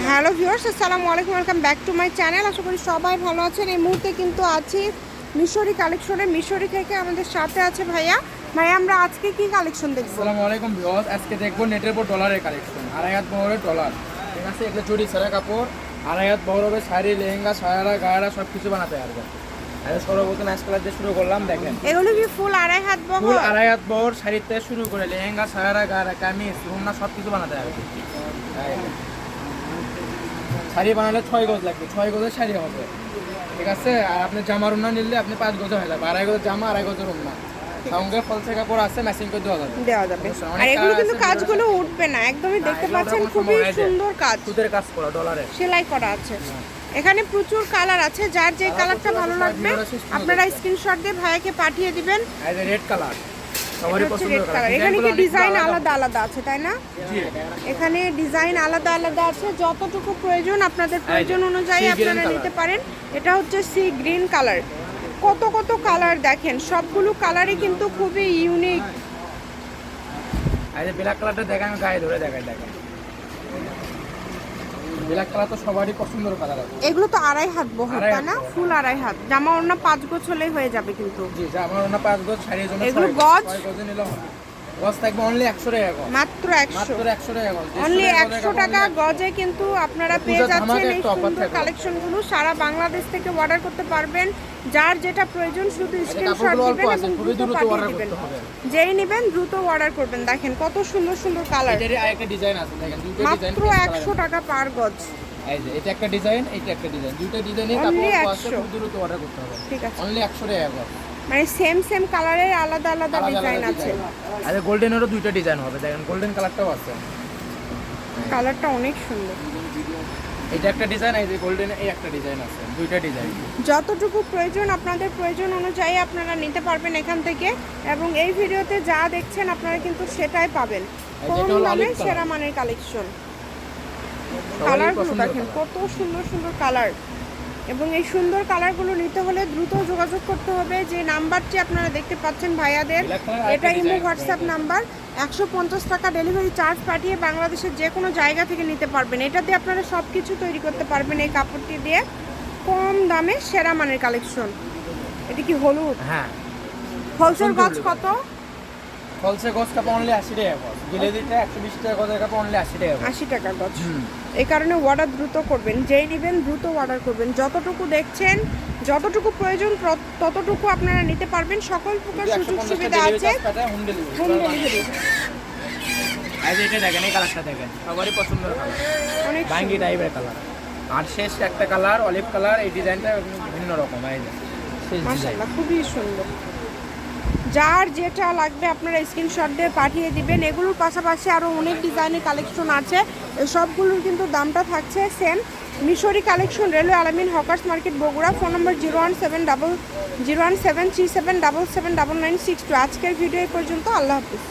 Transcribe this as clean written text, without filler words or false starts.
Hello viewers, আসসালামু আলাইকুম, welcome back to my channel. আশা করি সবাই ভালো আছেন। এই মুহূর্তে কিন্তু আছি মিশরি কালেকশনে। মিশরি থেকে আমাদের সাথে আছে ভাইয়া। আমরা আজকে কি কালেকশন দেখব? আসসালামু আলাইকুম ভিউয়ার্স, আজকে দেখবো নেটের উপর ডলারের কালেকশন। 2.5 হাত বহরের ডলার, ঠিক আছে। এগুলো চুরি সারা কাপড়, 2.5 হাত বহর হবে। শাড়ি, লেহেঙ্গা, সায়ারা, গায়রা সব কিছু বানাতে পারবে। আরে সর্বপ্রথম অ্যাশ কালার দিয়ে শুরু করলাম, দেখেন এগুলো কি ফুল 2.5 হাত বহর? ফুল 2.5 হাত বহর শাড়ির থেকে শুরু করে লেহেঙ্গা, সায়ারা, গায়রা, কামিজ, ওড়না সব কিছু বানাতে পারবে। শাড়ি বানালে 6 গজ লাগবে, 6 গজের শাড়ি হবে, ঠিক আছে। আর আপনি জামার ওড়না নিলে আপনি 5 গজে হয়ে যাবে। 2.5 গজের জামা, 2.5 গজের ওড়না, সঙ্গে ফলসে কাপড় আছে, ম্যাচিং করে দেওয়া যাবে। আর এগুলো কিন্তু কাজগুলো উঠবে না, একদমই দেখতে পাচ্ছেন খুবই সুন্দর কাজ, সুদের কাজ করা, ডলারে সেলাই করা আছে। এখানে প্রচুর কালার আছে, যার যে কালারটা ভালো লাগবে আপনারা স্ক্রিনশট দিয়ে ভাইয়াকে পাঠিয়ে দিবেন। এই যে রেড কালার সবারই পছন্দের কালার। এখানে কি ডিজাইন আলাদা আলাদা আছে, তাই না? জি, এখানে ডিজাইন আলাদা আলাদা আছে, যতটুকু প্রয়োজন আপনাদের প্রয়োজন অনুযায়ী আপনারা নিতে পারেন। এটা হচ্ছে সি গ্রিন কালার। কত কত কালার দেখেন, সবগুলো কালারই কিন্তু খুবই ইউনিক। এই যে ব্ল্যাক কালারটা দেখেন, আমি গায়ে ধরে দেখাই, দেখেন ব্ল্যাক কালার তো সবারই পছন্দের কালার আছে। এগুলো তো 2.5 হাত বহর, তাই না? ফুল 2.5 হাত। জামা ওড়না 5 গজ হলেই হয়ে যাবে কিন্তু। জি, জামা ওড়না 5 গজ, শাড়ির জন্য এগুলো গজ 6 গজ নিলে হবে। গজ থাকবে অনলি 100 টাকা গজ, মাত্র 100 টাকা গজ, অনলি 100 টাকা গজে কিন্তু আপনারা পেয়ে যাচ্ছেন এই সুন্দর কালেকশনগুলো। সারা বাংলাদেশ থেকে অর্ডার করতে পারবেন। যার যেটা প্রয়োজন শুধু স্ক্রিনশট দিবেন এবং দ্রুত পাঠিয়ে দিবেন। যেই নেবেন দ্রুত অর্ডার করবেন। দেখেন কত সুন্দর সুন্দর কালার। এটারই আরেকটা ডিজাইন আছে, দেখেন দুটো ডিজাইন, মাত্র 100 টাকা পার গজ। এই যে এটা একটা ডিজাইন, এইটা একটা ডিজাইন, দুটো ডিজাইনে কাপড় আছে, খুব দ্রুত অর্ডার করতে হবে। ঠিক আছে, অনলি 100 টাকা গজ। মানে সেম কালারের আলাদা আলাদা ডিজাইন আছে। আরে গোল্ডেনেরও দুইটা ডিজাইন হবে, দেখেন গোল্ডেন কালারটাও আছে, কালারটা অনেক সুন্দর। এটা একটা ডিজাইন, এই যে গোল্ডেন এই একটা ডিজাইন আছে, দুইটা ডিজাইন। যতটুকু প্রয়োজন আপনাদের প্রয়োজন অনুযায়ী আপনারা নিতে পারবেন এখান থেকে। এবং এই ভিডিওতে যা দেখছেন আপনারা কিন্তু সেটাই পাবেন, কম দামে সেরা মানের কালেকশন। কালারগুলো দেখেন কত সুন্দর সুন্দর কালার। এবং এই সুন্দর কালারগুলো নিতে হলে দ্রুত যোগাযোগ করতে হবে। যে নাম্বারটি আপনারা দেখতে পাচ্ছেন ভাইয়াদের, এটা ইমো হোয়াটসঅ্যাপ নাম্বার। 150 টাকা ডেলিভারি চার্জ পাঠিয়ে বাংলাদেশের যে কোনো জায়গা থেকে নিতে পারবেন। এটা দিয়ে আপনারা সব কিছু তৈরি করতে পারবেন এই কাপড়টি দিয়ে, কম দামে সেরা মানের কালেকশন। এটা কি হলুদ? হ্যাঁ, হোলসেল গজ কত? ফলসে গজ কাপড় অনলি 80 টাকা গজ, গিলেদিটা 120 টাকা গজের কাপড় অনলি 80 টাকা গজ। 80 টাকা গজ। এই কারণে অর্ডার দ্রুত করবেন, যেই নেবেন দ্রুত অর্ডার করবেন। যতটুকু দেখছেন, যতটুকু প্রয়োজন ততটুকু আপনারা নিতে পারবেন। সকল প্রকার সুযোগ সুবিধা আছে, হোম ডেলিভারি। এই যে এটা দেখেন, এই কালারটা দেখেন, সবারই পছন্দের কালার, অনেক বাঙ্গি টাইপের কালার। আর শেষ একটা কালার অলিভ কালার, এই ডিজাইনটা ভিন্ন রকম। এই যে শেষ ডিজাইন, মাশাআল্লাহ খুবই সুন্দর। যার যেটা লাগবে আপনারা স্ক্রিনশট দিয়ে পাঠিয়ে দিবেন। এগুলোর পাশাপাশি আরও অনেক ডিজাইনের কালেকশন আছে, সবগুলোর কিন্তু দামটা থাকছে সেম। মিশরি কালেকশন, রেলওয়ে আলামিন হকার্স মার্কেট, বগুড়া। ফোন নম্বর 0173777779962। আজকের ভিডিও এই পর্যন্ত। আল্লাহ হাফিজ।